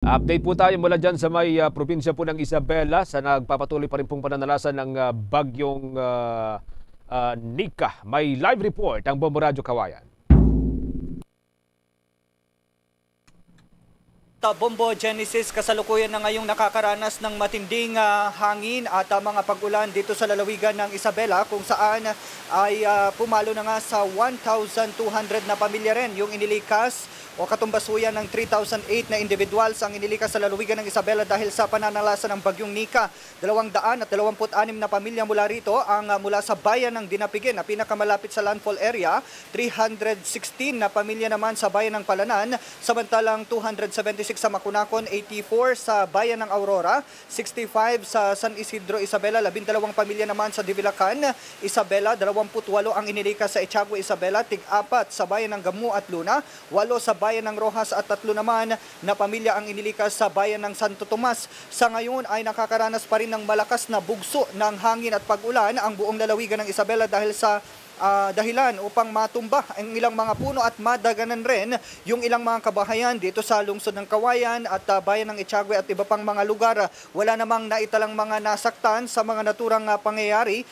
Update po tayo mula dyan sa may probinsya po ng Isabela sa nagpapatuloy pa rin pong pananalasan ng bagyong Nika. May live report ang Bombo Radyo Kawayan. Bombo Genesis, kasalukuyan na ngayong nakakaranas ng matinding hangin at mga pag-ulan dito sa lalawigan ng Isabela, kung saan ay pumalo na nga sa 1,200 na pamilya rin yung inilikas o katumbasuyan ng 3,008 na individuals ang inilikas sa lalawigan ng Isabela dahil sa pananalasan ng bagyong Nika. 226 na pamilya mula rito ang mula sa bayan ng Dinapigin na pinakamalapit sa landfall area, 316 na pamilya naman sa bayan ng Palanan, samantalang 276 sa Makunakon, 84 sa bayan ng Aurora, 65 sa San Isidro, Isabela, 12 pamilya naman sa Divilacan, Isabela, 28 ang inilikas sa Echagua, Isabela, 4 sa bayan ng Gamu at Luna, 8 sa bayan ng Rojas at 3 naman na pamilya ang inilikas sa bayan ng Santo Tomas. Sa ngayon ay nakakaranas pa rin ng malakas na bugso ng hangin at pag-ulan ang buong lalawigan ng Isabela dahil sa dahilan upang matumba ang ilang mga puno at madaganan rin yung ilang mga kabahayan dito sa lungsod ng Kawayan at bayan ng Echagua at iba pang mga lugar. Wala namang naitalang mga nasaktan sa mga naturang pangyayari.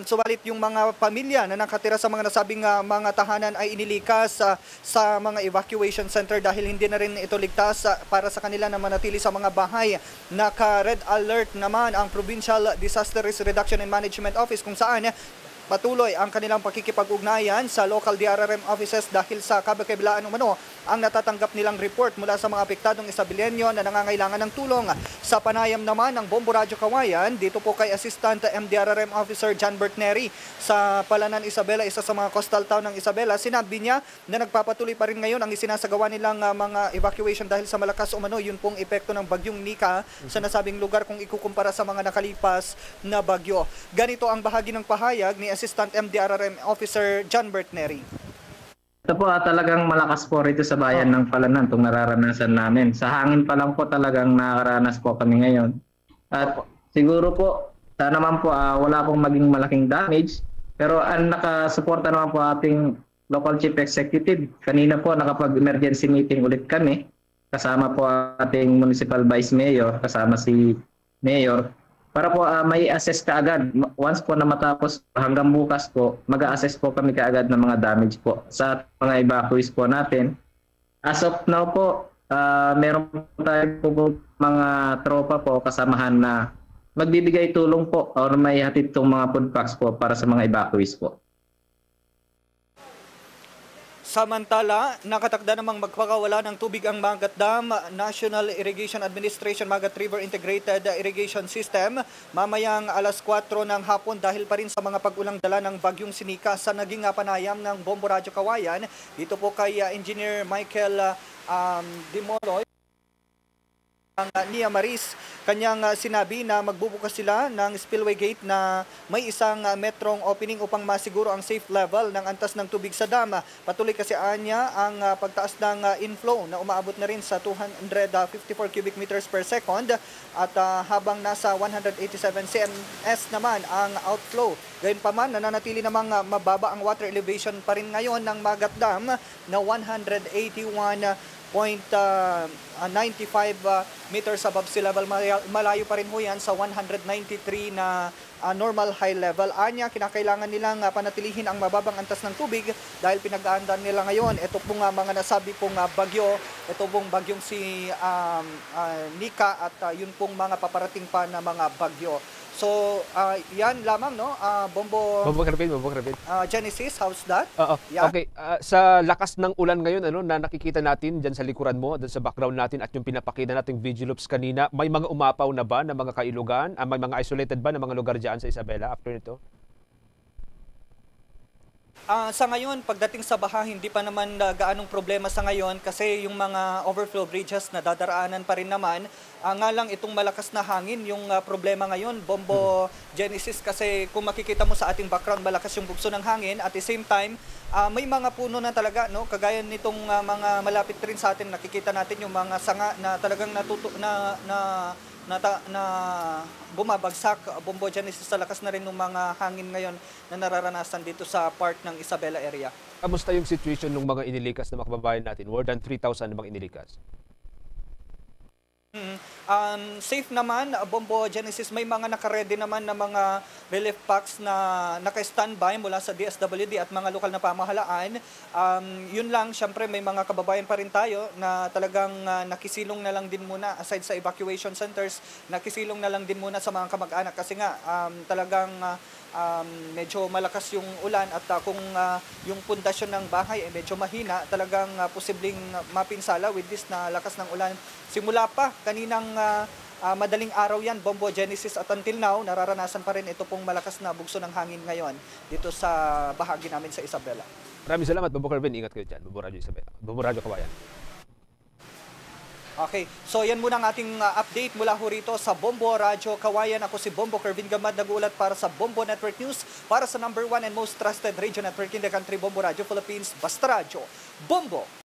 Subalit yung mga pamilya na nakatira sa mga nasabing mga tahanan ay inilikas sa mga evacuation center dahil hindi na rin ito ligtas para sa kanila na manatili sa mga bahay. Naka-red alert naman ang Provincial Disaster Risk Reduction and Management Office kung saan patuloy ang kanilang pakikipag-ugnayan sa local DRRM offices dahil sa kabilaan umano ang natatanggap nilang report mula sa mga apektadong Isabeleño na nangangailangan ng tulong. Sa panayam naman ng Bombo Radyo Kawayan, dito po kay Assistant MDRRM Officer John Neri sa Palanan, Isabela, isa sa mga coastal town ng Isabela, sinabi niya na nagpapatuloy pa rin ngayon ang isinasagawa nilang mga evacuation dahil sa malakas umano yun pong epekto ng bagyong Nika sa nasabing lugar kung ikukumpara sa mga nakalipas na bagyo. Ganito ang bahagi ng pahayag ni Assistant MDRRM Officer John Neri. Ito po talagang malakas po rito sa bayan ng Palanan itong nararanasan namin. Sa hangin pa lang po talagang nakaranas po kami ngayon. At siguro po, sana naman po wala pong maging malaking damage. Pero ang nakasuporta naman po ating local chief executive. Kanina po nakapag-emergency meeting ulit kami. Kasama po ating municipal vice mayor, kasama si mayor. Para po may assess kaagad. Once po na matapos hanggang bukas po, mag-a-assess po kami kaagad ng mga damage po sa mga evacuees po natin. As of now po, meron tayo po mga tropa po kasamahan na magbibigay tulong po or may hatid itong mga food packs po para sa mga evacuees po. Samantala, nakatakda namang magpakawala ng tubig ang Magat Dam, National Irrigation Administration Magat River Integrated Irrigation System mamayang alas 4 ng hapon dahil pa rin sa mga pag-ulang dala ng bagyong Sinika. Sa naging panayam ng Bombo Radyo Kawayan, dito po kay Engineer Michael Dimoloy ang Nia Maris, kanyang sinabi na magbubukas sila ng spillway gate na may isang metrong opening upang masiguro ang safe level ng antas ng tubig sa dam. Patuloy kasi anya ang pagtaas ng inflow na umaabot na rin sa 254 cubic meters per second at habang nasa 187 cms naman ang outflow. Gayunpaman, nananatili namang mababa ang water elevation pa rin ngayon ng Magat Dam na 181.95 meters above sea level. Malayo pa rin ho yan sa 193 na normal high level. Anya, kinakailangan nilang panatilihin ang mababang antas ng tubig dahil pinag-aandaan nila ngayon ito pong mga nasabi pong bagyo, ito pong bagyong si Nika at yun pong mga paparating pa na mga bagyo. So, yan lamang, no? Bombo Karpin. Genesis, how's that? Yeah. Okay, sa lakas ng ulan ngayon na nakikita natin dyan sa likuran mo, dyan sa background natin at yung pinapakita nating Vigiloops kanina, may mga umapaw na ba na mga kailugan? May mga isolated ba na mga lugar dyan sa Isabela after nito? Sa ngayon, pagdating sa baha, hindi pa naman gaanong problema sa ngayon kasi yung mga overflow bridges na dadaraanan pa rin naman. Nga lang itong malakas na hangin, yung problema ngayon, Bombo Genesis, kasi kung makikita mo sa ating background, malakas yung bugso ng hangin. At the same time, may mga puno na talaga, no? Kagaya nitong mga malapit rin sa atin, nakikita natin yung mga sanga na talagang na bumabagsak. Bombo Genesis, sa lakas na rin ng mga hangin ngayon na nararanasan dito sa part ng Isabela area. Kamusta yung situation ng mga inilikas na mga kababayan natin? More than 3,000 na mga inilikas. Safe naman, Bombo Genesis, may mga nakaredy naman na mga relief packs na naka-standby mula sa DSWD at mga lokal na pamahalaan. Yun lang, syempre may mga kababayan pa rin tayo na talagang nakisilong na lang din muna, aside sa evacuation centers, nakisilong na lang din muna sa mga kamag-anak kasi nga talagang medyo malakas yung ulan at kung yung pundasyon ng bahay ay medyo mahina, talagang posibleng mapinsala with this na lakas ng ulan. Simula pa kaninang madaling araw yan, Bombo Genesis, at until now, nararanasan pa rin ito pong malakas na bugso ng hangin ngayon dito sa bahagi namin sa Isabela. Maraming salamat, Bombo Kervin. Ingat kayo dyan. Bombo Radyo Isabela. Bombo Radyo Kabayan. Okay, so yan muna ang ating update mula ho rito sa Bombo Radyo Kawayan. Ako si Bombo Kervin Gamad, nag-uulat para sa Bombo Network News, para sa #1 and most trusted radio network in the country, Bombo Radyo Philippines. Basta Radyo, Bombo!